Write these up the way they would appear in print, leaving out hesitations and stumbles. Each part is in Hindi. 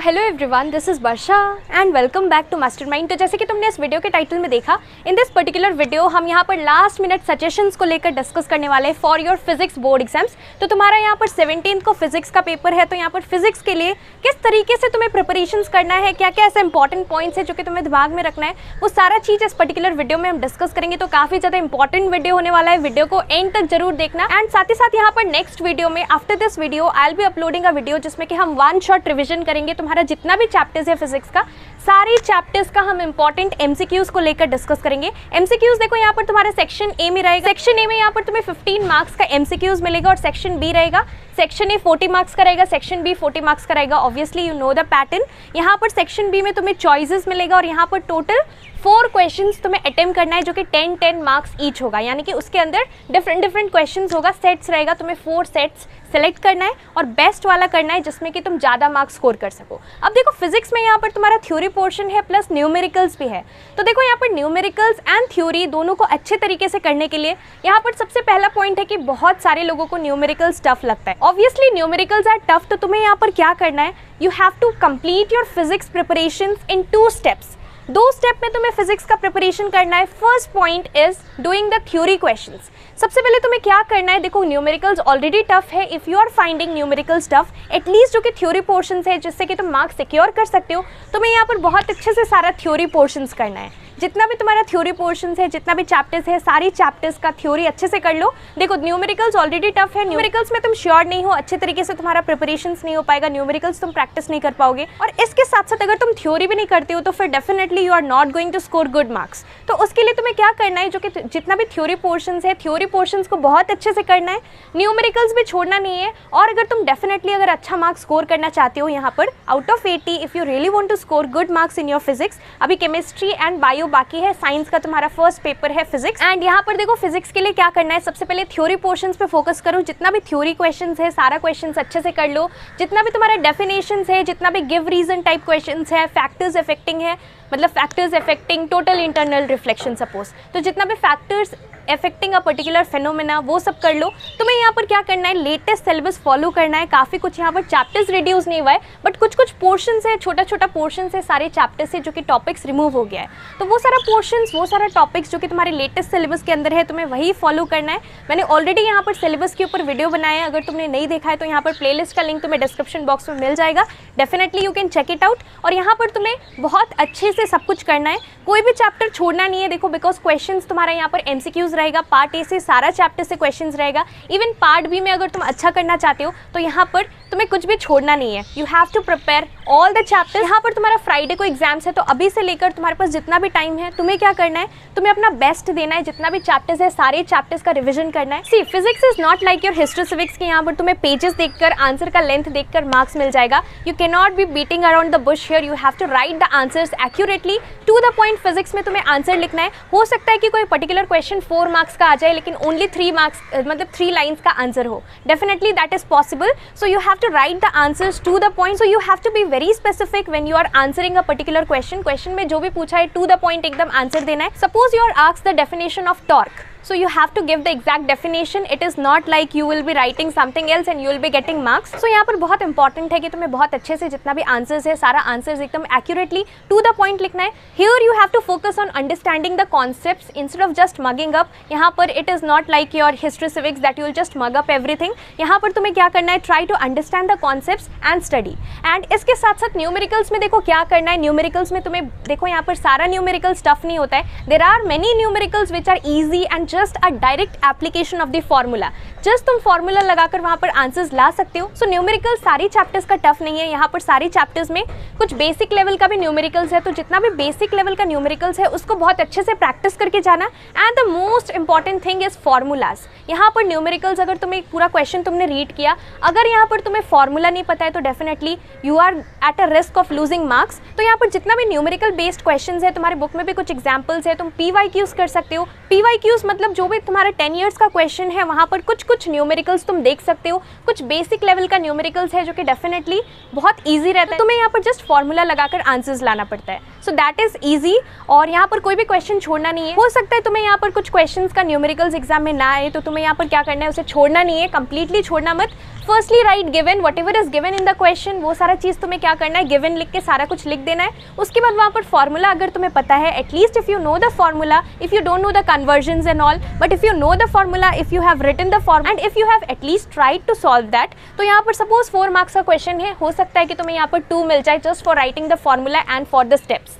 Hello everyone, this is Varsha and welcome back to Mastermind. तो जैसे कि तुमने इस वीडियो के टाइटल में देखा, इन दिस पर्टिकुलर वीडियो हम यहाँ पर लास्ट मिनट सजेशंस को लेकर डिस्कस करने वाले हैं for your physics board exams. तो तुम्हारा यहाँ पर 17 को फिजिक्स का पेपर है, तो यहाँ पर फिजिक्स के लिए किस तरीके से तुम्हें प्रिपरेशंस करना है, क्या क्या ऐसे इंपॉर्टेंट पॉइंट्स है जो कि तुम्हें दिमाग में रखना है, वो सारा चीज़ इस पर्टिकुलर वीडियो में हम डिस्कस करेंगे। तो काफ़ी ज़्यादा इंपॉर्टेंट वीडियो होने वाला है, वीडियो को एंड तक जरूर देखना। एंड साथ ही साथ यहाँ पर नेक्स्ट वीडियो में after this video I will be uploading a video जिसमें कि हम वन शॉट रिविजन करेंगे। तुम्हारा जितना भी चैप्टर्स है फिजिक्स का, सारे चैप्टर्स का हम इंपॉर्टेंट एमसीक्यूज को लेकर डिस्कस करेंगे। एमसीक्यूज देखो यहाँ पर तुम्हारा सेक्शन ए में रहेगा। सेक्शन ए में यहाँ पर तुम्हें 15 मार्क्स का एमसीक्यूज मिलेगा और सेक्शन बी रहेगा। सेक्शन ए 40 मार्क्स का रहेगा, सेक्शन बी 40 मार्क्स का रहेगा। Obviously you know the pattern. यहाँ पर सेक्शन बी में तुम्हें चॉइसेस मिलेगा और यहाँ पर टोटल 4 क्वेश्चंस तुम्हें अटेम्प्ट करना है जो कि 10 मार्क्स ईच होगा, यानी कि उसके अंदर डिफरेंट क्वेश्चंस होगा, सेट्स रहेगा। तुम्हें 4 सेट्स सेलेक्ट करना है और बेस्ट वाला करना है जिसमें कि तुम ज़्यादा मार्क्स स्कोर कर सको। अब देखो फिजिक्स में यहाँ पर तुम्हारा थ्योरी पोर्शन है प्लस न्यूमेरिकल्स भी है। तो देखो यहाँ पर न्यूमेरिकल्स एंड थ्योरी दोनों को अच्छे तरीके से करने के लिए यहाँ पर सबसे पहला पॉइंट है कि बहुत सारे लोगों को न्यूमेरिकल्स टफ लगता है। ऑब्वियसली न्यूमेरिकल्स आर टफ, तो तुम्हें यहाँ पर क्या करना है, you have to complete your physics preparation in 2 steps. 2 step में तुम्हें फिजिक्स का प्रिपरेशन करना है। First point is doing the theory questions. सबसे पहले तुम्हें क्या करना है, देखो न्यूमेरिकल्स ऑलरेडी टफ है। If you are finding numericals tough, at least जो कि थ्योरी पोर्शंस है जिससे कि तुम मार्क्स सिक्योर कर सकते हो, तुम्हें यहाँ पर बहुत अच्छे से सारा थ्योरी पोर्शंस करना है। जितना भी तुम्हारा थ्योरी पोर्शंस है, जितना भी चैप्टर्स है, सारी चैप्टर्स का थ्योरी अच्छे से कर लो। देखो न्यूमेरिकल्स ऑलरेडी टफ है, न्यूमेरिकल्स में तुम श्योर नहीं हो, अच्छे तरीके से तुम्हारा प्रिपरेशंस नहीं हो पाएगा, न्यूमेरिकल्स तुम प्रैक्टिस नहीं कर पाओगे। और इसके साथ साथ अगर तुम थ्योरी भी नहीं करते हो तो फिर definitely you are not going to score good marks. तो उसके लिए तुम्हें क्या करना है, जो कि जितना भी थ्योरी पोर्शंस है, थ्योरी पोर्शंस को बहुत अच्छे से करना है, न्यूमेरिकल्स भी छोड़ना नहीं है। और अगर तुम डेफिनेटली अगर अच्छा मार्क्स स्कोर करना चाहते हो, यहाँ पर out of 80 if you really want to score good marks in your physics, अभी केमिस्ट्री एंड बायो बाकी है, साइंस का तुम्हारा फर्स्ट पेपर है फिजिक्स। एंड यहाँ पर देखो फिजिक्स के लिए क्या करना है, सबसे पहले थ्योरी पोर्शंस पे फोकस करो। जितना भी थ्योरी क्वेश्चंस है सारा क्वेश्चंस अच्छे से कर लो। जितना भी तुम्हारा डेफिनेशंस है, जितना भी गिव रीजन टाइप क्वेश्चंस है, फैक्टर्स अफेक्टिंग है, मतलब factors affecting total internal reflection suppose, तो जितना भी factors affecting a particular phenomena वो सब कर लो। तुम्हें यहाँ पर क्या करना है, लेटेस्ट सिलेबस फॉलो करना है। काफ़ी कुछ यहाँ पर चैप्टर्स रिड्यूस नहीं हुआ है, बट कुछ पोर्शंस है, छोटा पोर्शन है सारे चैप्टर्स से जो कि टॉपिक्स रिमूव हो गया है। तो वो सारा पोर्शंस, वो सारा टॉपिक्स जो कि तुम्हारे लेटेस्ट सिलेबस के अंदर है, तुम्हें वही फॉलो करना है। मैंने ऑलरेडी यहाँ पर सिलेबस के ऊपर वीडियो बनाया है, अगर तुमने नहीं देखा है तो यहाँ पर प्लेलिस्ट का लिंक तुम्हें डिस्क्रिप्शन बॉक्स में मिल जाएगा। Definitely you can check it out. और यहाँ पर तुम्हें बहुत अच्छे से सब कुछ करना है, कोई भी चैप्टर छोड़ना नहीं है। देखो बिकॉज क्वेश्चंस तुम्हारा यहाँ पर एमसीक्यूज रहेगा, पार्ट ए से सारा चैप्टर से क्वेश्चंस रहेगा। इवन पार्ट बी में अगर तुम अच्छा करना चाहते हो तो यहाँ पर तुम्हें कुछ भी छोड़ना नहीं है। You have to prepare all the chapters. यहाँ पर तुम्हारा फ्राइडे को एग्जाम्स है, तो अभी से लेकर तुम्हारे पास जितना भी टाइम है तुम्हें क्या करना है, तुम्हें अपना बेस्ट देना है। जितना भी चैप्टर्स है सारे चैप्टर्स का रिविजन करना है। See physics is not like your history civics के यहाँ पर तुम्हें पेजेस देखकर, आंसर का लेंथ देखकर मार्क्स मिल जाएगा। You can not be beating around the bush here, you have to write the answers accurately to the point. Physics में तुम्हें आंसर लिखना है। हो सकता है कि कोई पर्टिकुलर क्वेश्चन 4 मार्क्स का आ जाए लेकिन ओनली 3 मार्क्स, मतलब 3 लाइन्स का आंसर हो। Definitely that is possible. So you have to write the answers to the point. So you have to be very specific when you are answering a particular question में जो भी पूछा है टू द पॉइंट एकदम आंसर देना है। Suppose you are asked the definition of torque, so you have to give the exact definition. It is not like you will be writing something else and you will be getting marks. So यहाँ पर बहुत इंपॉर्टेंट है कि तुम्हें बहुत अच्छे से जितना भी आंसर्स है सारा आंसर्स एकदम एक्यूरेटली टू द पॉइंट लिखना है। Here you have to focus on understanding the concepts instead of just mugging up. यहाँ पर it is not like your history civics that you will just mug up everything. यहाँ पर तुम्हें क्या करना है, try to understand the concepts and study. And इसके साथ साथ न्यूमेरिकल्स में देखो क्या करना है। न्यूमेरिकल्स में तुम्हें देखो यहाँ पर सारा न्यूमेरिकल्स टफ नहीं होता है। There are many numericals which are easy and just a direct application of the formula. Just तुम फॉर्मूला लगाकर वहाँ पर आंसर्स ला सकते हो। सो न्यूमेरिकल सारी चैप्टर्स का टफ नहीं है। यहाँ पर सारी चैप्टर्स में कुछ बेसिक लेवल का भी न्यूमेरिकल्स है, तो जितना भी बेसिक लेवल का न्यूमेरिकल्स है उसको बहुत अच्छे से प्रैक्टिस करके जाना। And the most important thing is formulas. यहाँ पर न्यूमेरिकल्स अगर तुम्हें पूरा क्वेश्चन तुमने रीड किया, अगर यहाँ पर तुम्हें फॉर्मूला नहीं पता है तो definitely you are at a risk of losing marks. तो यहाँ पर जितना भी न्यूमेरिकल बेस्ड क्वेश्चन है, तुम्हारे बुक में भी कुछ एग्जाम्पल्स है, तुम PYQs कर सकते हो। PYQs मतलब जो भी तुम्हारा 10 ईयर्स का क्वेश्चन है वहाँ पर कुछ न्यूमेरिकल्स तुम देख सकते हो। कुछ बेसिक लेवल का न्यूमेरिकल्स है जो कि डेफिनेटली बहुत ईजी रहता है। तुम्हें यहाँ पर जस्ट फॉर्मूला लगाकर आंसर्स लाना पड़ता है। So that is easy. और यहाँ पर कोई भी क्वेश्चन छोड़ना नहीं है। हो सकता है तुम्हें यहाँ पर कुछ क्वेश्चंस का न्यूमेरिकल्स एग्जाम में ना आए, तो तुम्हें यहाँ पर क्या करना है, उसे छोड़ना नहीं है, कंप्लीटली छोड़ना मत। Firstly right given, what ever is given in the question, वो सारा चीज़ तुम्हें क्या करना है, गिवन लिख के सारा कुछ लिख देना है। उसके बाद वहाँ पर फॉर्मूला अगर तुम्हें पता है, at least if you know the formula, if you don't know the conversions and all, but if you know the formula, if you have written the form and if you have at least tried to solve that, तो यहाँ पर सपोज 4 मार्क्स का क्वेश्चन है, हो सकता है कि तुम्हें यहाँ पर 2 मिल जाए just for writing the formula and for the steps.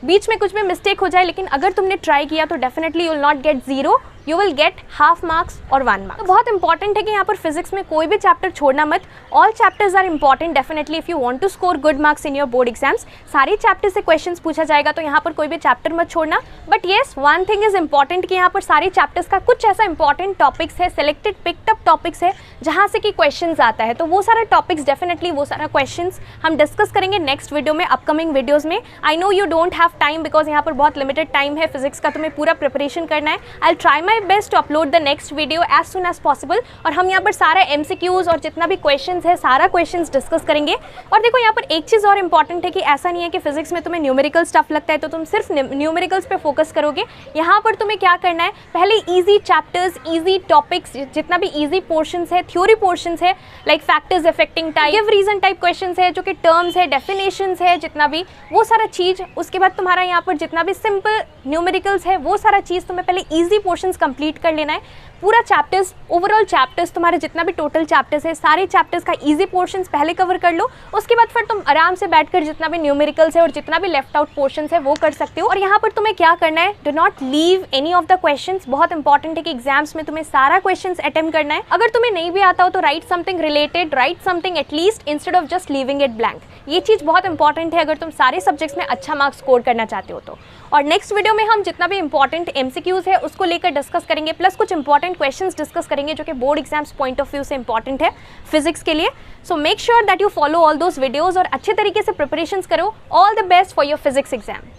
बीच में कुछ भी मिस्टेक हो जाए, लेकिन अगर तुमने ट्राई किया तो definitely you will not gate 0, you will get half marks और 1 मार्क्स। तो बहुत इंपॉर्टेंट है कि यहाँ पर फिजिक्स में कोई भी चैप्टर छोड़ना मत। All chapters are important definitely if you want to score good marks in your board exams. सारे चैप्टर से क्वेश्चंस पूछा जाएगा, तो यहाँ पर कोई भी चैप्टर मत छोड़ना। But yes, one thing is important कि यहाँ पर सारे चैप्टर्स का कुछ ऐसा इंपॉर्टेंट टॉपिक्स है, सिलेक्टेड पिक्ड अप टॉपिक्स है जहाँ से कि क्वेश्चंस आता है। तो वो सारा टॉपिक्स डेफिनेटली, वो सारा क्वेश्चंस हम डिस्कस करेंगे नेक्स्ट वीडियो में, अपकमिंग वीडियोज़ में। I know you don't have time because यहाँ पर बहुत लिमिटेड टाइम है, फिजिक्स का तुम्हें पूरा प्रिपरेशन करना है। I try my best to upload the next video as soon as possible. और हम यहाँ पर सारा MCQs और जितना भी क्वेश्चंस है सारा क्वेश्चंस डिस्कस करेंगे। और देखो यहाँ पर एक चीज़ और इंपॉर्टेंट है कि ऐसा नहीं है कि फिजिक्स में तुम्हें न्यूमेरिकल स्टफ लगता है तो तुम सिर्फ न्यूमेरिकल्स पे फोकस करोगे। यहाँ पर तुम्हें क्या करना है, पहले ईजी चैप्टर्स, ईजी टॉपिक्स, जितना भी ईजी पोर्शंस है, थ्योरी पोर्शंस है, like factors affecting type, give reason type questions है, जो कि टर्म्स है, डेफिनेशंस है, जितना भी वो सारा चीज़। उसके बाद तुम्हारा यहाँ पर जितना भी सिंपल न्यूमेरिकल्स है वो सारा चीज़ तुम्हें पहले ईजी पोर्शंस कंप्लीट कर लेना है। पूरा चैप्टर्स, ओवरऑल चैप्टर्स, तुम्हारे जितना भी टोटल चैप्टर्स है सारे चैप्टर्स का ईजी पोर्शंस पहले कवर कर लो। उसके बाद फिर तुम आराम से बैठकर जितना भी न्यूमेरिकल्स है और जितना भी लेफ्ट आउट पोर्शंस है वो कर सकते हो। और यहाँ पर तुम्हें क्या करना है, do not leave any of the questions. बहुत इंपॉर्टेंट है कि एग्जाम्स में तुम्हें सारा क्वेश्चंस अटेम्प्ट करना है। अगर तुम्हें नहीं भी आता हो तो right something related, right something at least instead of just leaving it blank. ये चीज़ बहुत इंपॉर्टेंट है अगर तुम सारे सब्जेक्ट्स में अच्छा मार्क्स स्कोर करना चाहते हो तो। और नेक्स्ट वीडियो में हम जितना भी इंपॉर्टेंट MCQs है उसको लेकर डिस्कस करेंगे, प्लस कुछ इंपॉर्टेंट क्वेश्चंस डिस्कस करेंगे जो कि board exams point of view से इंपॉर्टेंट है फिजिक्स के लिए। So make sure that you follow all those videos और अच्छे तरीके से प्रिपरेशंस करो। All the best for your physics exam.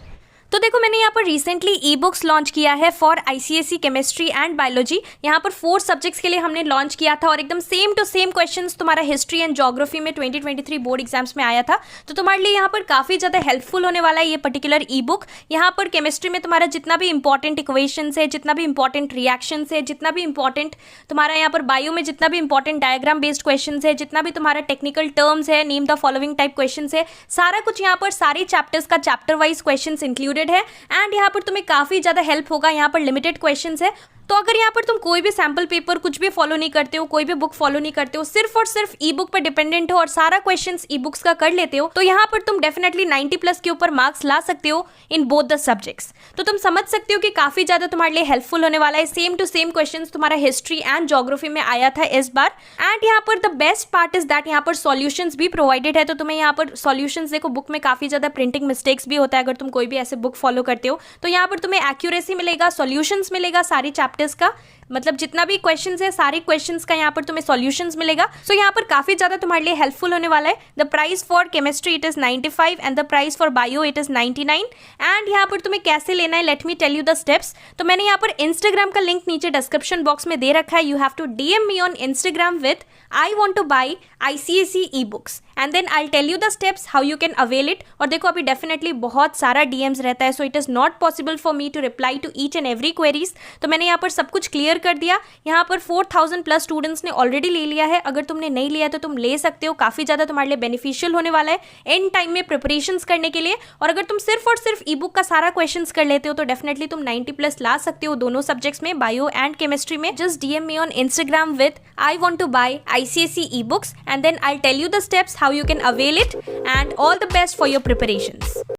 तो देखो मैंने यहाँ पर रिसेंटली ई-बुक्स लॉन्च किया है for ICSE chemistry and biology. यहाँ पर 4 सब्जेक्ट्स के लिए हमने लॉन्च किया था और एकदम सेम टू सेम क्वेश्चंस तुम्हारा हिस्ट्री एंड ज्योग्राफी में 2023 बोर्ड एग्जाम्स में आया था। तो तुम्हारे लिए यहाँ पर काफ़ी ज़्यादा हेल्पफुल होने वाला है ये पर्टिकुलर ई-बुक। यहाँ पर केमिस्ट्री में तुम्हारा जितना भी इंपॉर्टेंट इक्वेशंस है, जितना भी इंपॉर्टेंट रिएक्शंस है, जितना भी इंपॉर्टेंट तुम्हारा यहाँ पर बायो में जितना भी इंपॉर्टेंट डायग्राम बेस्ड क्वेश्चन है, जितना भी तुम्हारा टेक्निकल टर्म्स है, name the following type question है, सारा कुछ यहाँ पर सारे चैप्टर्स का चैप्टर वाइज क्वेश्चन इंक्लूडेड है। एंड यहाँ पर तुम्हें काफ़ी ज़्यादा हेल्प होगा। यहाँ पर लिमिटेड क्वेश्चंस है, तो अगर यहाँ पर तुम कोई भी सैम्पल पेपर कुछ भी फॉलो नहीं करते हो, कोई भी बुक फॉलो नहीं करते हो, सिर्फ और सिर्फ ई-बुक पर डिपेंडेंट हो और सारा क्वेश्चंस ई-बुक्स का कर लेते हो, तो यहाँ पर तुम डेफिनेटली 90+ के ऊपर मार्क्स ला सकते हो इन बोथ द सब्जेक्ट्स। तो तुम समझ सकते हो कि काफ़ी ज़्यादा तुम्हारे लिए हेल्पफुल होने वाला है। सेम टू सेम क्वेश्चंस तुम्हारा हिस्ट्री एंड ज्योग्राफी में आया था इस बार। एंड यहाँ पर the best part is that यहाँ पर सॉल्यूशंस भी प्रोवाइडेड है। तो तुम्हें यहाँ पर सॉल्यूशंस, देखो बुक में काफ़ी ज़्यादा प्रिंटिंग मिस्टेक्स भी होता है अगर तुम कोई भी ऐसे बुक फॉलो करते हो, तो यहाँ पर तुम्हें एक्यूरेसी मिलेगा, सॉल्यूशंस मिलेगा सारी चैप्टर्स का, मतलब जितना भी क्वेश्चंस है सारे क्वेश्चंस का यहाँ पर तुम्हें सॉल्यूशंस मिलेगा। सो यहाँ पर काफ़ी ज़्यादा तुम्हारे लिए हेल्पफुल होने वाला है। The price for chemistry it is 95 and the price for bio it is 99। And यहाँ पर तुम्हें कैसे लेना है, let me tell you the steps. तो मैंने यहाँ पर इंस्टाग्राम का लिंक नीचे डिस्क्रिप्शन बॉक्स में दे रखा है। You have to DM me on Instagram with I want to buy ICSE ebooks and then I tell you the steps how you can avail it. और देखो अभी डेफिनेटली बहुत सारा DMs रहता है, so it is not possible for me to reply to each and every queries. तो मैंने यहाँ पर सब कुछ क्लियर कर दिया। यहाँ पर 4000+ स्टूडेंट्स ने ऑलरेडी ले लिया है। अगर तुमने नहीं लिया तो तुम ले सकते हो, काफ़ी ज़्यादा तुम्हारे लिए बेनिफिशियल होने वाला है एंड टाइम में प्रिपरेशंस करने के लिए। और अगर तुम सिर्फ और सिर्फ ई-बुक का सारा क्वेश्चंस कर लेते हो तो डेफिनेटली तुम 90+ ला सकते हो दोनों सब्जेक्ट्स में, बायो एंड केमिस्ट्री में। Just DM me on Instagram with I want to buy ICSE e-books and then I'll tell you the steps how you can avail it and all the best for your preparations.